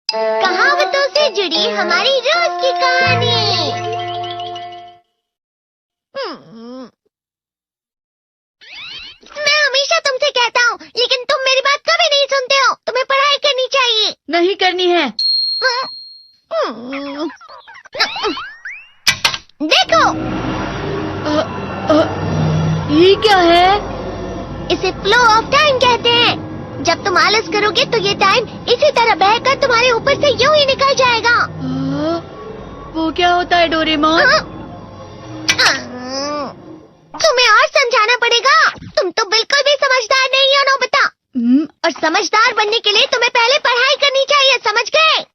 कहावतों से जुड़ी हमारी रोज की कहानी। मैं हमेशा तुमसे कहता हूँ, लेकिन तुम मेरी बात कभी नहीं सुनते हो। तुम्हें पढ़ाई करनी चाहिए। नहीं करनी है। देखो, ये क्या है? इसे फ्लो ऑफ टाइम कहते हैं। जब तुम आलस करोगे तो ये टाइम इसी तरह बहकर तुम्हारे ऊपर से यूं ही निकल जाएगा। वो क्या होता है डोरेमोन? तुम्हें और समझाना पड़ेगा। तुम तो बिल्कुल भी समझदार नहीं हो नोबिता। और समझदार बनने के लिए तुम्हें पहले पढ़ाई करनी चाहिए, समझ गए?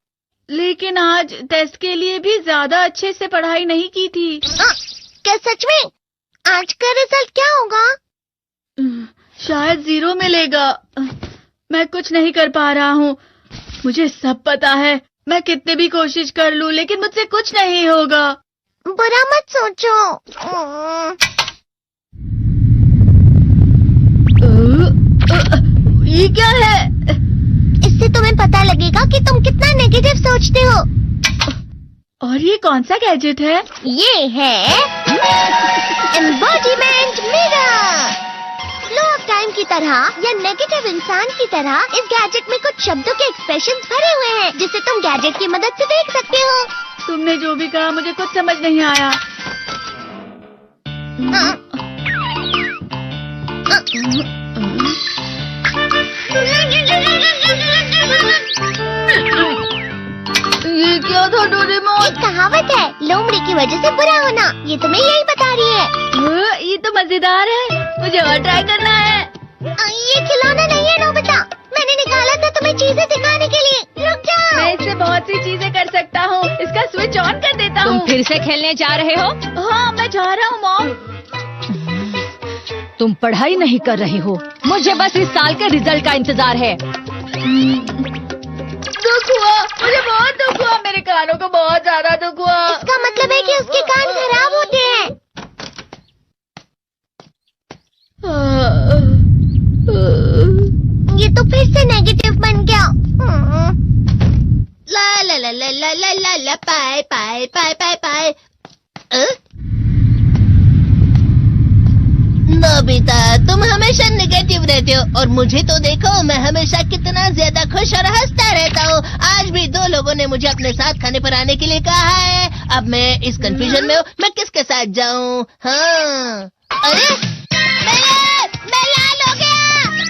लेकिन आज टेस्ट के लिए भी ज्यादा अच्छे से पढ़ाई नहीं की थी। क्या सच में? आज का रिजल्ट क्या होगा? शायद 0 मिलेगा। मैं कुछ नहीं कर पा रहा हूँ। मुझे सब पता है। मैं कितने भी कोशिश कर लूँ, लेकिन मुझसे कुछ नहीं होगा। बुरा मत सोचो। ये क्या है? इससे तुम्हें पता लगेगा कि तुम कितना नेगेटिव सोचते हो। और ये कौन सा गैजेट है? ये है embodiment mirror. Flow of time की तरह या नेगेटिव इंसान की तरह इस गैजेट में कुछ शब्दों के एक्सप्रेशंस भरे हुए हैं, जिसे तुम गैजेट की मदद से देख सकते हो। तुमने जो भी कहा मुझे कुछ समझ नहीं आया। ये क्या था डोरेमोन? एक कहावत है, लोमड़ी की वजह से बुरा होना। ये तुम्हें यही बता रही है। ये तो मजेदार है। मुझे और ट्राई करना है। ये खिलौना नहीं है नोबिता। मैंने निकाला था तुम्हें चीजें दिखाने के लिए। रुक जाओ। मैं इससे बहुत सी चीजें कर सकता हूँ। इसका स्विच ऑन कर देता हूँ। तुम फिर से खेलने जा रहे हो? हाँ, मैं जा रहा हूँ मॉम। तुम पढ़ाई नहीं कर रही हो। मुझे बस इस साल के रिजल्ट का इंतजार है। दुख हुआ, मुझे बहुत दुख हुआ। मेरे कानों को बहुत ज्यादा दुख हुआ। इसका मतलब है कि उसके कान खराब होते हैं। ये तो फिर से नेगेटिव बन गया। ला ला ला ला ला ला ला ला पाए पाए पाए पाए पाए। नोबिता, तुम हमेशा नेगेटिव रहते हो और मुझे तो देखो, मैं हमेशा कितना ज्यादा खुश और हंसता रहता हूँ। आज भी 2 लोगों ने मुझे अपने साथ खाने पर आने के लिए कहा है। अब मैं इस कंफ्यूजन में हूँ, मैं किसके साथ जाऊँ? हाँ, अरे मैं लाल हो गया।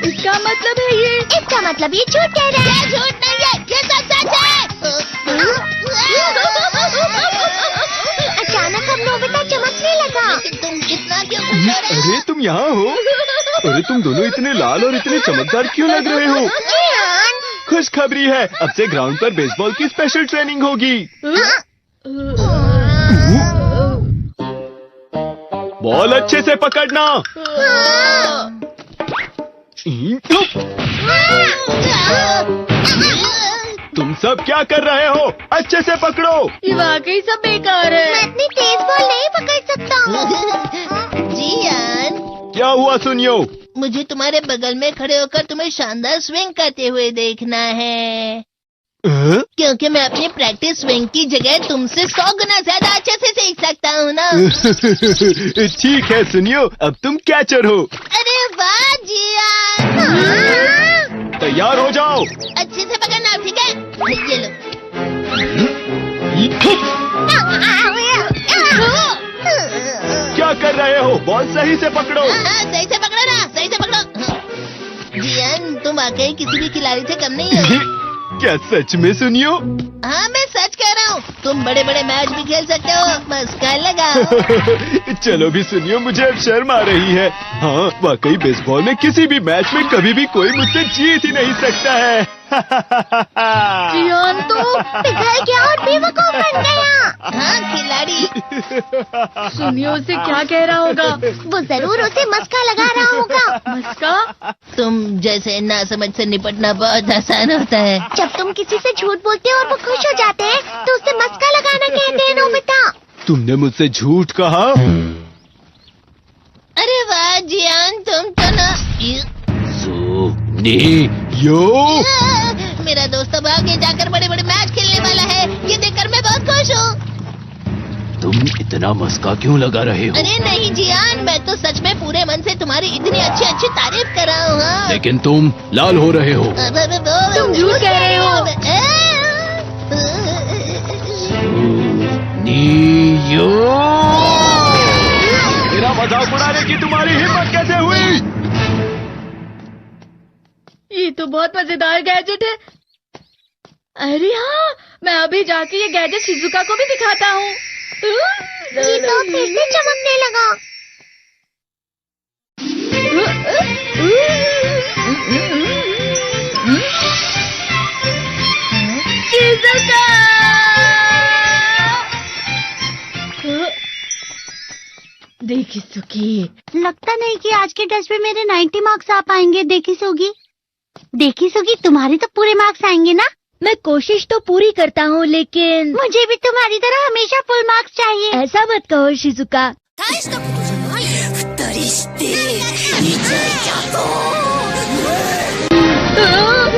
इसका मतलब है ये? इसका मतलब ये झूठ कह रहा है। झूठ नहीं है, ये सच है। अचानक हम नोबिता चमकने लगा। तुम कितना क्यों खुश हो रहे हो? अरे तुम यहाँ हो? अरे तुम दोनों इतने लाल और इतने चमकदार क्यों लग रहे हो? खुशखबरी है, अब से ग्राउंड पर बेसबॉल की स्पेशल ट्रेनिंग होगी। बॉल अच्छे से पकड़ना। तुम सब क्या कर रहे हो? अच्छे से पकड़ो। ये वाकई सब बेकार है। मैं इतनी तेज बॉल नहीं पकड़ सकता हूँ। जियान, क्या हुआ सुनियो? मुझे तुम्हारे बगल में खड़े होकर तुम्हें शानदार स्विंग करते हुए देखना है। क्योंकि मैं अपनी प्रैक्टिस स्विंग की जगह तुमसे 100 गुना ज्यादा अच्छे से सीख सकता हूँ ना। ठीक है सुनियो, अब तुम कैचर हो। अरे वाह जियान। तैयार हो जाओ। अच्छे से पकड़ना, ठीक है? ये लो। क्या कर रहे हो? बॉल सही से पकड़ो। सही से पकड़ो ना, सही से पकड़ो। जियान, तुम वाकई किसी भी खिलाड़ी से कम नहीं हो। क्या सच में सुनियो? हाँ, मैं सच कह रहा हूँ। तुम बड़े बड़े मैच भी खेल सकते हो। मस्का लगाओ। चलो भी सुनियो, मुझे अब शर्म आ रही है। हाँ, वाकई बेसबॉल में किसी भी मैच में कभी भी कोई मुझसे जीत ही नहीं सकता है। जियान तो पिघल गया और बेवकूफ बन गया। हाँ, खिलाड़ी। सुनियो उसे क्या कह रहा होगा? वो जरूर उसे मस्का लगा रहा होगा। मस्का? तुम जैसे नासमझ से निपटना बहुत आसान होता है। जब तुम किसी से झूठ बोलते हो और वो खुश हो जाते हैं, तो उसे मस्का लगाना कहते हैं नोबिता। तुमने मुझसे झूठ कहा? अरे वाह जियान, तुम तो ना। सुनियो। मेरा दोस्त अब आगे जाकर बड़े बड़े मैच खेलने वाला है। ये देखकर मैं बहुत खुश हूँ। तुम इतना मस्का क्यों लगा रहे हो? अरे नहीं जियान, मैं तो सच में पूरे मन से तुम्हारी इतनी अच्छी अच्छी तारीफ कर रहा हूँ। हाँ। लेकिन तुम लाल हो रहे हो। तुम झूठ कह रहे हो। मेरा मजाक उड़ाने की तुम्हारी हिम्मत कैसे हुई? ये तो बहुत मजेदार गैजेट है। अरे हाँ, मैं अभी जाके ये गैजेट शिजुका को भी दिखाता हूँ। जी तो फिर से चमकने लगा। शिजुका! देखी सुखी, लगता नहीं कि आज के टेस्ट में मेरे 90 मार्क्स आ पाएंगे। देखी सोगी तुम्हारे तो पूरे मार्क्स आएंगे ना? मैं कोशिश तो पूरी करता हूँ, लेकिन मुझे भी तुम्हारी तरह हमेशा फुल मार्क्स चाहिए। ऐसा मत कहो शिजुका।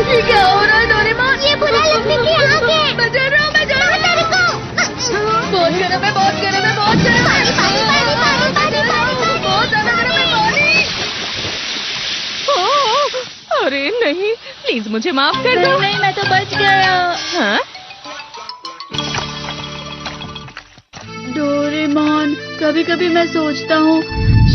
ये क्या हो रहा है डोरेमोन? ये बुरा लगने की आग है। मैं डर रहा हूँ, मैं डर रहा हूँ। बहुत गर्म है, बहुत गर्म है, बहुत गर्म है। बहुत ज्यादा गर्म है पानी। अरे नहीं, प्लीज मुझे माफ कर दो। नहीं, मैं तो बच गया। हाँ? डोरेमोन, कभी कभी मैं सोचता हूँ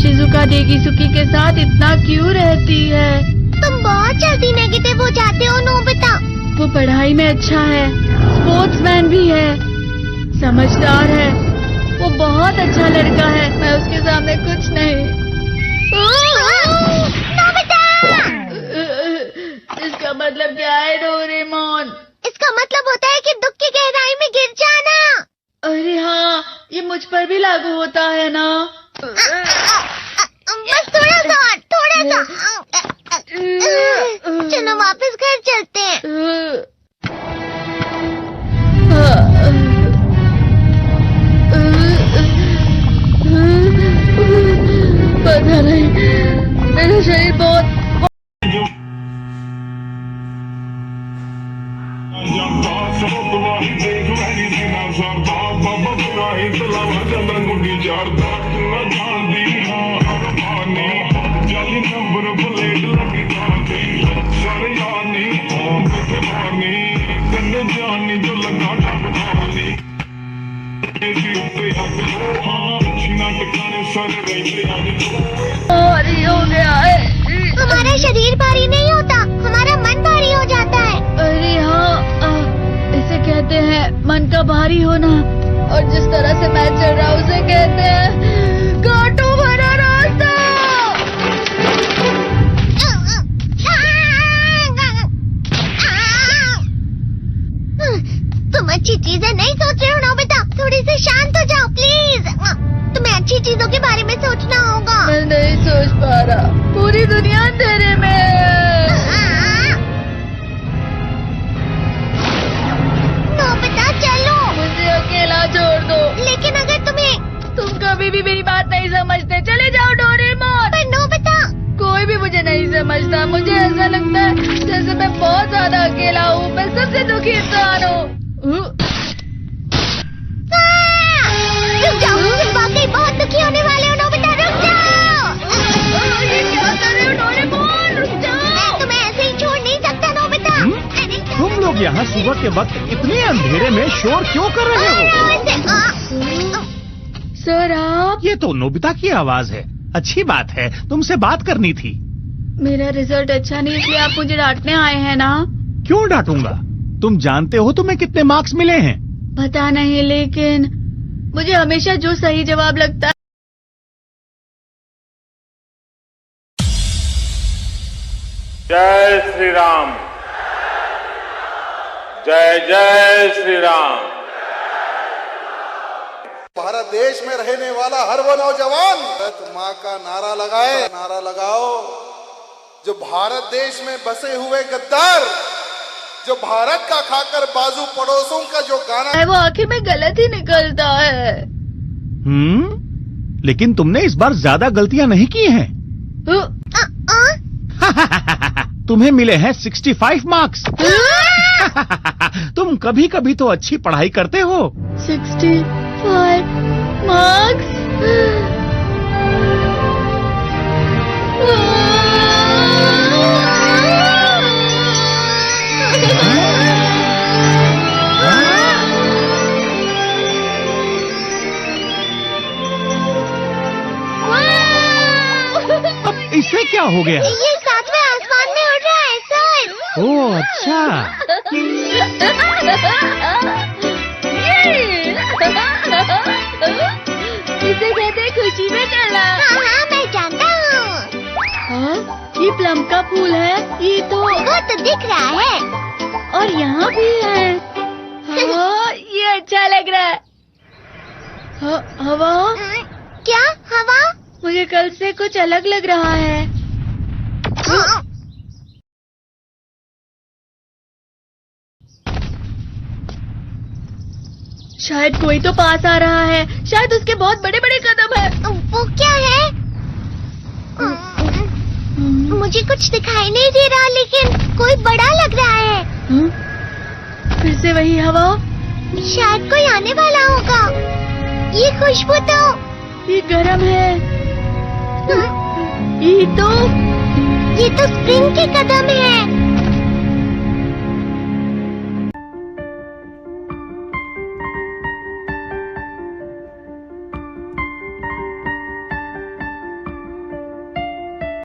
शिजुका डेकिसुकी के साथ इतना क्यों रहती है। तुम बहुत जल्दी नेगेटिव हो जाते हो नोबिता। वो पढ़ाई में अच्छा है, स्पोर्ट्समैन भी है, समझदार है। वो बहुत अच्छा लड़का है। मैं उसके सामने कुछ नहीं। इसका मतलब क्या है डोरेमोन? इसका मतलब होता है कि दुख की गहराई में गिर जाना। अरे हाँ, ये मुझ पर भी लागू होता है ना। बस थोड़ा सा। चलो वापस घर चलते हैं। पता नहीं, मेरा शरीर बहुत भारी हो गया है। हमारा शरीर भारी नहीं होता, हमारा मन भारी हो जाता है। अरे हाँ, इसे कहते हैं मन का भारी होना। और जिस तरह से मैं चल रहा हूँ उसे कहते हैं कांटों भरा रास्ता। तुम अच्छी चीजें नहीं सोच रहे हो नोबिता। थोड़ी सी शांत हो जाओ प्लीज। तुम्हें अच्छी चीजों के बारे में सोचना होगा। मैं नहीं सोच पा रहा, पूरी दुनिया अंधेरे में है। नोबिता चलो। मुझे अकेला छोड़ दो। लेकिन अगर तुम कभी भी मेरी बात नहीं समझते, चले जाओ डोरेमोन। पर नोबिता। कोई भी मुझे नहीं समझता। मुझे ऐसा लगता है जैसे मैं बहुत ज्यादा अकेला हूँ। मैं सबसे दुखी इंसान हूँ। रुक जाओ, तुम वाकई बहुत दुखी होने वाले हो नोबिता। रुक जाओ। ये क्या कर रहे हो डोरेमोन? रुक जाओ। मैं तुम्हें ऐसे ही छोड़ नहीं सकता नोबिता। तुम लोग यहाँ सुबह के वक्त इतने अंधेरे में शोर क्यों कर रहे हो? सर आप? ये तो नोबिता की आवाज है। अच्छी बात है, तुमसे बात करनी थी। मेरा रिजल्ट अच्छा नहीं, इसलिए आप मुझे डांटने आए हैं ना? क्यों डांटूंगा? तुम जानते हो तुम्हें कितने मार्क्स मिले हैं? पता नहीं, लेकिन मुझे हमेशा जो सही जवाब लगता है। जय श्री राम। जय जय श्री राम। भारत देश में रहने वाला हर वो नौजवान भारत माँ का नारा लगाए। नारा लगाओ। जो भारत देश में बसे हुए गद्दार, जो भारत का खाकर बाजू पड़ोसों का जो गाना है, वो आखिर में गलत ही निकलता है। लेकिन तुमने इस बार ज्यादा गलतियां नहीं की हैं। तुम्हें मिले हैं 65 मार्क्स। तुम कभी कभी तो अच्छी पढ़ाई करते हो। 65 मार्क्स। अब इसे क्या हो गया? ये सातवें आसमान में उड़ रहा है सर। ओह अच्छा। इसे कहते हैं खुशी में चला। हाँ मैं जानता हूँ। हाँ, ये प्लम का फूल है। ये तो वो तो दिख रहा है। और यहाँ भी है। हाँ, ये अच्छा लग रहा है। हवा? क्या हवा? मुझे कल से कुछ अलग लग रहा है। शायद कोई तो पास आ रहा है। शायद उसके बहुत बड़े बड़े कदम है। वो क्या है? मुझे कुछ दिखाई नहीं दे रहा, लेकिन कोई बड़ा लग रहा है। फिर से वही हवा। शायद कोई आने वाला होगा। ये खुशबू तो ये गरम है। ये तो स्प्रिंग के कदम है।